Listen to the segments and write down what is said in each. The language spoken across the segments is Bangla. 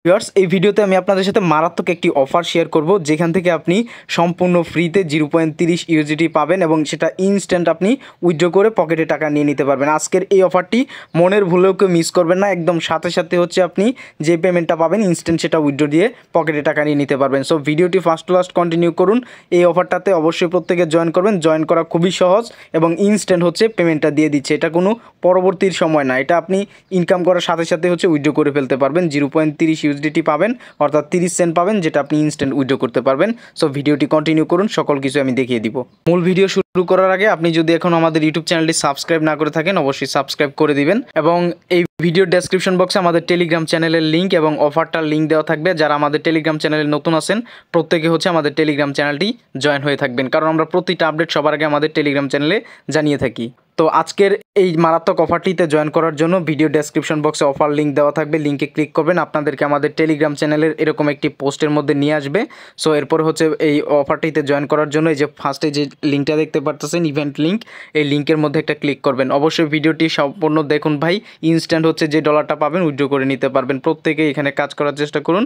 ভিউয়ার্স, এই ভিডিওতে আমি আপনাদের সাথে মারাত্মক একটি অফার শেয়ার করব, যেখান থেকে আপনি সম্পূর্ণ ফ্রিতে 0.30 ইউএসডিটি পাবেন এবং সেটা ইনস্ট্যান্ট আপনি উইথড্র করে পকেটে টাকা নিয়ে নিতে পারবেন। আজকের এই অফারটি মনের ভুলেও কেউ মিস করবেন না। একদম সাথে সাথে হচ্ছে আপনি যে পেমেন্টটা পাবেন ইনস্ট্যান্ট সেটা উইথড্র দিয়ে পকেটে টাকা নিয়ে নিতে পারবেন। সো ভিডিওটি ফার্স্ট টু লাস্ট কন্টিনিউ করুন। এই অফারটাতে অবশ্যই প্রত্যেকে জয়েন করবেন। জয়েন করা খুবই সহজ এবং ইনস্ট্যান্ট হচ্ছে পেমেন্টটা দিয়ে দিচ্ছে। এটা কোনো পরবর্তীর সময় না, এটা আপনি ইনকাম করার সাথে সাথে হচ্ছে উইথড্র করে ফেলতে পারবেন। 0.30 ইউএসডিটি পাবেন, অর্থাৎ 30 সেন্ট পাবেন, যেটা আপনি ইনস্ট্যান্ট উইথড্র করতে পারবেন। সো ভিডিওটি কন্টিনিউ করুন, সকল কিছু আমি দেখিয়ে দিব। মূল ভিডিও শুরু করার আগে আপনি যদি এখন আমাদের ইউটিউব চ্যানেলটি সাবস্ক্রাইব না করে থাকেন, অবশ্যই সাবস্ক্রাইব করে দিবেন এবং এই ভিডিওর ডেসক্রিপশন বক্সে আমাদের টেলিগ্রাম চ্যানেলের লিঙ্ক এবং অফারটার লিঙ্ক দেওয়া থাকবে। যারা আমাদের টেলিগ্রাম চ্যানেলে নতুন আছেন প্রত্যেকে হচ্ছে আমাদের টেলিগ্রাম চ্যানেলটি জয়েন হয়ে থাকবেন, কারণ আমরা প্রতিটা আপডেট সবার আগে আমাদের টেলিগ্রাম চ্যানেলে জানিয়ে থাকি। তো আজকের এই মারাত্মক অফারটিতে জয়েন করার জন্য ভিডিও ডেসক্রিপশন বক্সে অফার লিঙ্ক দেওয়া থাকবে, লিঙ্কে ক্লিক করবেন, আপনাদেরকে আমাদের টেলিগ্রাম চ্যানেলের এরকম একটি পোস্টের মধ্যে নিয়ে আসবে। সো এরপর হচ্ছে এই অফারটিতে জয়েন করার জন্য এই যে ফার্স্টে যে লিঙ্কটা দেখতে পারতেছেন ইভেন্ট লিঙ্ক, এই লিঙ্কের মধ্যে একটা ক্লিক করবেন। অবশ্যই ভিডিওটি সম্পূর্ণ দেখুন ভাই, ইনস্ট্যান্ট হচ্ছে যে ডলারটা পাবেন উইথড্র করে নিতে পারবেন। প্রত্যেকে এখানে কাজ করার চেষ্টা করুন,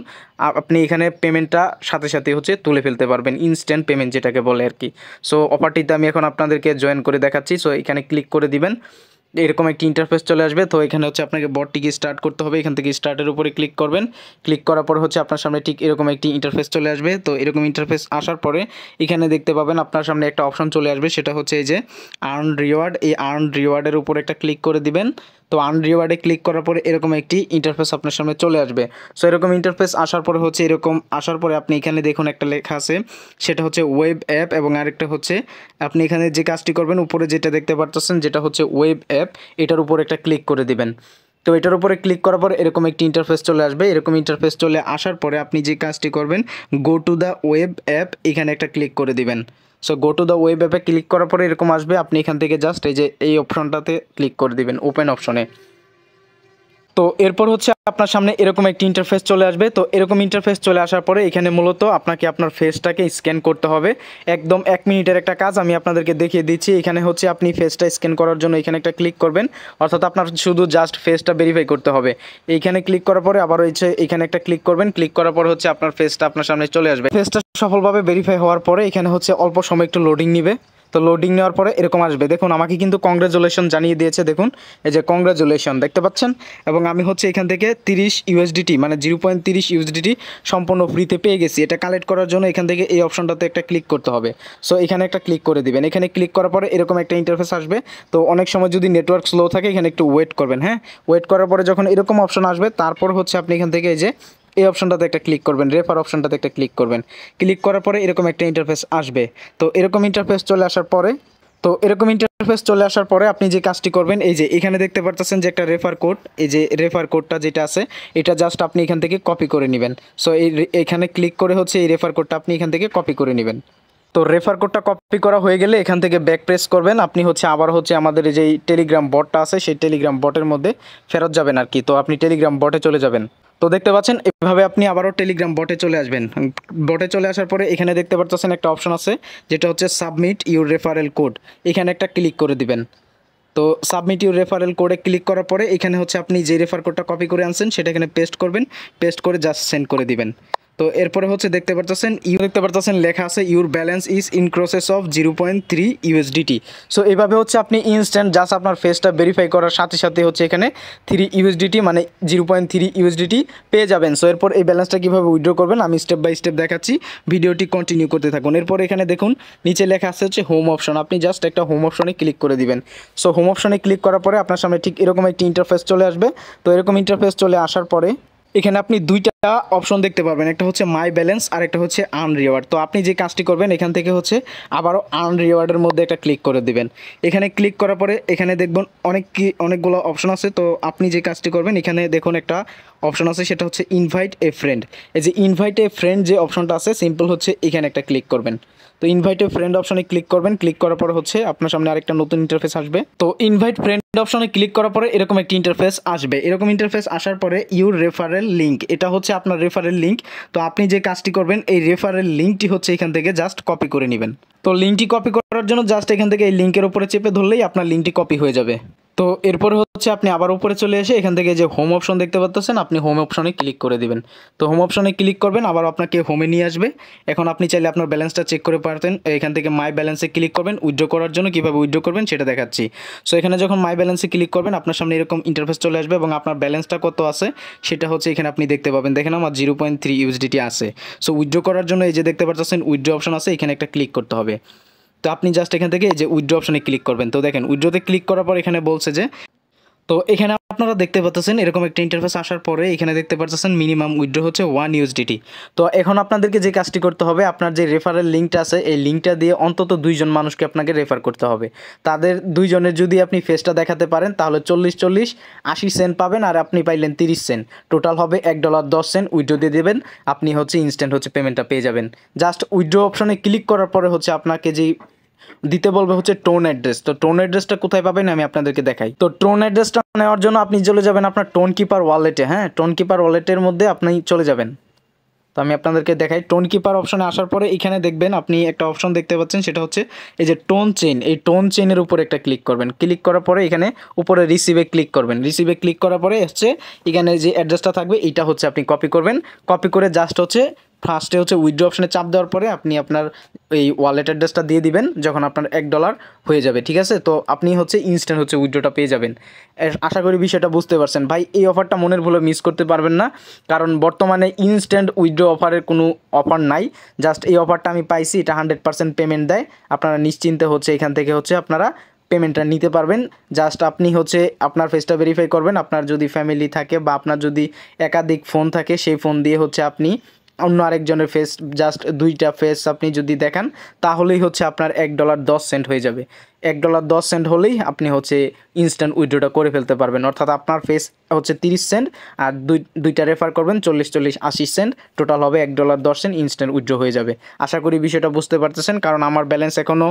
আপনি এখানে পেমেন্টটা সাথে সাথে হচ্ছে তুলে ফেলতে পারবেন, ইনস্ট্যান্ট পেমেন্ট যেটাকে বলে আর কি। সো অফারটিতে আমি এখন আপনাদেরকে জয়েন করে দেখাচ্ছি। সো এখানে ক্লিক করে দিবেন, এরকম একটি ইন্টারফেস চলে আসবে। তো এখানে হচ্ছে আপনাকে বটটিকে স্টার্ট করতে হবে, এখান থেকে স্টার্টের উপরে ক্লিক করবেন। ক্লিক করার পর হচ্ছে আপনার সামনে ঠিক এরকম একটি ইন্টারফেস চলে আসবে। তো এরকম ইন্টারফেস আসার পরে এখানে দেখতে পাবেন আপনার সামনে একটা অপশন চলে আসবে, সেটা হচ্ছে এই যে আর্ন রিওয়ার্ড। এই আর্ন রিওয়ার্ডের উপর একটা ক্লিক করে দিবেন। তো আর্ন রিওয়ার্ডে ক্লিক করার পরে এরকম একটি ইন্টারফেস আপনার সামনে চলে আসবে। সো এরকম ইন্টারফেস আসার পরে হচ্ছে এরকম আসার পরে আপনি এখানে দেখুন একটা লেখা আছে, সেটা হচ্ছে ওয়েব অ্যাপ, এবং আরেকটা হচ্ছে আপনি এখানে যে কাজটি করবেন উপরে যেটা দেখতে পারতেছেন যেটা হচ্ছে ওয়েব অ্যাপ, এটার উপর একটা ক্লিক করে দিবেন। তো এটার উপরে ক্লিক করার পর এরকম একটি ইন্টারফেস চলে আসবে। এরকম ইন্টারফেস চলে আসার পরে আপনি যে কাজটি করবেন, go to the web app, এখানে একটা ক্লিক করে দিবেন। So go to the web অ্যাপে ক্লিক করার পরে এরকম আসবে, আপনি এখান থেকে জাস্ট এই যে এই অপশনটাতে ক্লিক করে দিবেন, ওপেন অপশনে। তো এরপর হচ্ছে আপনার সামনে এরকম একটি ইন্টারফেস চলে আসবে। তো এরকম ইন্টারফেস চলে আসার পরে এখানে মূলত আপনাকে আপনার ফেসটাকে স্ক্যান করতে হবে। একদম 1 মিনিটের একটা কাজ আমি আপনাদেরকে দেখিয়ে দিচ্ছি। এখানে হচ্ছে আপনি ফেসটা স্ক্যান করার জন্য এখানে একটা ক্লিক করবেন, অর্থাৎ আপনার শুধু জাস্ট ফেসটা ভেরিফাই করতে হবে। এইখানে ক্লিক করার পরে আবার হচ্ছে এখানে একটা ক্লিক করবেন, ক্লিক করার পর হচ্ছে আপনার ফেসটা আপনার সামনে চলে আসবে। ফেসটা সফলভাবে ভেরিফাই হওয়ার পরে এখানে হচ্ছে অল্প সময় একটু লোডিং নিবে। তো লোডিং নেওয়ার পরে এরকম আসবে, দেখুন আমাকে কিন্তু কংগ্রাচুলেশন জানিয়ে দিয়েছে, দেখুন এই যে কংগ্রাচুলেশন দেখতে পাচ্ছেন। এবং আমি হচ্ছে এখান থেকে 30 ইউএসডিটি মানে 0.30 ইউএসডিটি সম্পূর্ণ ফ্রিতে পেয়ে গেছি। এটা কালেক্ট করার জন্য এখান থেকে এই অপশনটাতে একটা ক্লিক করতে হবে। সো এখানে একটা ক্লিক করে দিবেন। এখানে ক্লিক করার পরে এরকম একটা ইন্টারফেস আসবে। তো অনেক সময় যদি নেটওয়ার্ক স্লো থাকে এখানে একটু ওয়েট করবেন, হ্যাঁ। ওয়েট করার পরে যখন এরকম অপশন আসবে তারপর হচ্ছে আপনি এখান থেকে এই যে এই অপশনটাতে একটা ক্লিক করবেন, রেফার অপশনটাতে একটা ক্লিক করবেন। ক্লিক করার পরে এরকম একটা ইন্টারফেস আসবে। তো এরকম ইন্টারফেস চলে আসার পরে আপনি যে কাজটি করবেন, এই যে এখানে দেখতে পারতেছেন যে একটা রেফার কোড, এই যে রেফার কোডটা যেটা আছে এটা জাস্ট আপনি এখান থেকে কপি করে নেবেন। সো এখানে ক্লিক করে হচ্ছে এই রেফার কোডটা আপনি এখান থেকে কপি করে নেবেন। তো রেফার কোডটা কপি করা হয়ে গেলে এখান থেকে ব্যাক প্রেস করবেন, আপনি হচ্ছে আবার হচ্ছে আমাদের যে টেলিগ্রাম বটটা আছে সেই টেলিগ্রাম বটের মধ্যে ফেরত যাবেন আর কি। তো আপনি টেলিগ্রাম বটে চলে যাবেন। তো দেখতে পাচ্ছেন এভাবে আপনি আবারও টেলিগ্রাম বটে চলে আসবেন। বটে চলে আসার পরে এখানে দেখতে পাচ্ছেন একটা অপশন আছে যেটা হচ্ছে সাবমিট ইউর রেফারেল কোড, এখানে একটা ক্লিক করে দিবেন। তো সাবমিট ইউর রেফারেল কোডে ক্লিক করার পরে এখানে হচ্ছে আপনি যে রেফার কোডটা কপি করে আনছেন সেটা এখানে পেস্ট করবেন, পেস্ট করে জাস্ট সেন্ড করে দিবেন। তো এরপরে হচ্ছে দেখতে পারতেছেন লেখা আছে your balance is in process of 0.3 USDT. So এইভাবে হচ্ছে আপনি ইনস্ট্যান্ট জাস্ট আপনার ফেসটা ভেরিফাই করার সাথে সাথে হচ্ছে এখানে 3 ইউএসডিটি মানে 0.3 ইউএসডিটি পেয়ে যাবেন। সো এরপর এই ব্যালেন্সটা কীভাবে উইথড্র করবেন আমি স্টেপ বাই স্টেপ দেখাচ্ছি, ভিডিওটি কন্টিনিউ করতে থাকুন। এরপর এখানে দেখুন নিচে লেখা আছে হচ্ছে হোম অপশন, আপনি জাস্ট একটা হোম অপশনে ক্লিক করে দিবেন। সো হোম অপশনে ক্লিক করার পরে আপনার সামনে ঠিক এরকম একটি ইন্টারফেস চলে আসবে। তো এরকম ইন্টারফেস চলে আসার পরে এখানে আপনি দুইটা অপশন দেখতে পারবেন, একটা হচ্ছে মাই ব্যালেন্স আর একটা হচ্ছে আর্ন রিওয়ার্ড। তো আপনি যে কাজটি করবেন এখান থেকে হচ্ছে আবারও আর্ন রিওয়ার্ডের মধ্যে একটা ক্লিক করে দিবেন। এখানে ক্লিক করার পরে এখানে দেখবেন অনেকগুলো অপশন আছে। তো আপনি যে কাজটি করবেন এখানে দেখুন একটা অপশন আছে সেটা হচ্ছে ইনভাইট এ ফ্রেন্ড। এই যে ইনভাইট এ ফ্রেন্ড যে অপশনটা আছে সিম্পল হচ্ছে এখানে একটা ক্লিক করবেন। তো ইনভাইট এ ফ্রেন্ড অপশনে ক্লিক করবেন, ক্লিক করার পর হচ্ছে আপনার সামনে আরেকটা নতুন ইন্টারফেস আসবে। তো ইনভাইট ফ্রেন্ড অপশনে ক্লিক করার পরে এরকম একটি ইন্টারফেস আসবে। এরকম ইন্টারফেস আসার পরে ইউর রেফারেল লিঙ্ক, এটা হচ্ছে আপনার রেফারেল লিঙ্ক। তো আপনি যে কাজটি করবেন এই রেফারেল লিঙ্কটি হচ্ছে এখান থেকে জাস্ট কপি করে নেবেন। তো লিঙ্কটি কপি করার জন্য জাস্ট এখান থেকে এই লিঙ্কের উপরে চেপে ধরলেই আপনার লিঙ্কটি কপি হয়ে যাবে। তো এরপরে হচ্ছে আপনি আবার উপরে চলে এসে এখান থেকে যে হোম অপশন দেখতে পাচ্ছেন, আপনি হোম অপশনে ক্লিক করে দিবেন। তো হোম অপশনে ক্লিক করবেন, আবার আপনাকে হোমে নিয়ে আসবে। এখন আপনি চাইলে আপনার ব্যালেন্সটা চেক করে পারতেন, এখান থেকে মাই ব্যালেন্সে ক্লিক করবেন। উইথড্র করার জন্য কীভাবে উইথড্র করবেন সেটা দেখাচ্ছি। সো এখানে যখন মাই ব্যালেন্সে ক্লিক করবেন, আপনার সামনে এরকম ইন্টারফেস চলে আসবে এবং আপনার ব্যালেন্সটা কত আছে সেটা হচ্ছে এখানে আপনি দেখতে পাবেন। দেখেন আমার 0.3 ইউএসডিটি আছে। সো উইথড্র করার জন্য এই যে দেখতে পাচ্ছেন উইথড্র অপশন আছে, এখানে একটা ক্লিক করতে হবে। তো আপনি জাস্ট এখান থেকে এই যে উইথড্র অপশনে ক্লিক করবেন। তো দেখেন উইথড্রতে ক্লিক করার পর এখানে বলছে যে, তো এখানে আপনারা দেখতে পাচ্ছেন এরকম একটা ইন্টারফেস আসার পরে এখানে দেখতে পাচ্ছেন মিনিমাম উইথড্র হচ্ছে 1 ইউএসডিটি। তো এখন আপনাদেরকে যে কাজটি করতে হবে, আপনার যে রেফারেল লিঙ্কটা আছে এই লিঙ্কটা দিয়ে অন্তত 2 জন মানুষকে আপনাকে রেফার করতে হবে। তাদের 2 জনের যদি আপনি ফেসটা দেখাতে পারেন তাহলে 40 80 সেন্ট পাবেন, আর আপনি পাইলেন 30 সেন্ট, টোটাল হবে $1.10 উইথড্র দিয়ে দেবেন। আপনি হচ্ছে ইনস্ট্যান্ট হচ্ছে পেমেন্টটা পেয়ে যাবেন। জাস্ট উইথড্র অপশনে ক্লিক করার পরে হচ্ছে আপনাকে যেই দিতে বলবে হচ্ছে টোন অ্যাড্রেস। তো টোন অ্যাড্রেসটা কোথায় পাবেন আমি আপনাদেরকে দেখাই। তো টোন অ্যাড্রেসটা নেওয়ার জন্য আপনি চলে যাবেন আপনার টোন কিপার ওয়ালেটে। হ্যাঁ, টোন কিপার ওয়ালেটের মধ্যে আপনি চলে যাবেন। তো আমি আপনাদেরকে দেখাই। টোন কিপার অপশনে আসার পরে এখানে দেখবেন আপনি একটা অপশন দেখতে পাচ্ছেন, সেটা হচ্ছে এই যে টোন চেইন। এই টোন চেইনের উপরে একটা ক্লিক করবেন। ক্লিক করার পরে এখানে উপরে রিসিভে ক্লিক করবেন। রিসিভে ক্লিক করার পরে হচ্ছে এখানে যে অ্যাড্রেসটা থাকবে এইটা হচ্ছে আপনি কপি করবেন। কপি করে জাস্ট হচ্ছে ফার্স্টে হচ্ছে উইথড্র অপশনে চাপ দেওয়ার পরে আপনি আপনার এই ওয়ালেট অ্যাড্রেসটা দিয়ে দিবেন যখন আপনার $1 হয়ে যাবে। ঠিক আছে, তো আপনি হচ্ছে ইনস্ট্যান্ট হচ্ছে উইথড্রটা পেয়ে যাবেন। আশা করি বিষয়টা বুঝতে পারছেন। ভাই এই অফারটা মনের ভুলে মিস করতে পারবেন না, কারণ বর্তমানে ইনস্ট্যান্ট উইথড্র অফারের কোনো অফার নাই। জাস্ট এই অফারটা আমি পাইছি, এটা 100% পেমেন্ট দেয়। আপনারা নিশ্চিন্তে হচ্ছে এখান থেকে হচ্ছে আপনারা পেমেন্টটা নিতে পারবেন। জাস্ট আপনি হচ্ছে আপনার ফেসটা ভেরিফাই করবেন। আপনার যদি ফ্যামিলি থাকে বা আপনার যদি একাধিক ফোন থাকে, সেই ফোন দিয়ে হচ্ছে আপনি অন্য আরেকজনের ফেস, জাস্ট 2টা ফেস আপনি যদি দেখান তাহলেই হচ্ছে আপনার $1.10 হয়ে যাবে। $1.10 হলেই আপনি হচ্ছে ইনস্ট্যান্ট উইথড্রটা করে ফেলতে পারবেন। অর্থাৎ আপনার ফেস হচ্ছে 30 সেন্ট আর দুইটা রেফার করবেন 40 80 সেন্ট, টোটাল হবে $1.10 ইনস্ট্যান্ট উইথড্র হয়ে যাবে। আশা করি বিষয়টা বুঝতে পারতেছেন, কারণ আমার ব্যালেন্স এখনও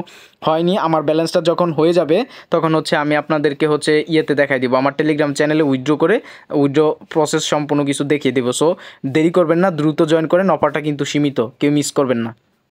হয়নি। আমার ব্যালেন্সটা যখন হয়ে যাবে তখন হচ্ছে আমি আপনাদেরকে হচ্ছে ইয়েতে দেখাই দিব, আমার টেলিগ্রাম চ্যানেলে উইথড্র করে উইথড্র প্রসেস সম্পূর্ণ কিছু দেখিয়ে দেবো। সো দেরি করবেন না, দ্রুত জয়েন করেন। অফারটা কিন্তু সীমিত, কেউ মিস করবেন না।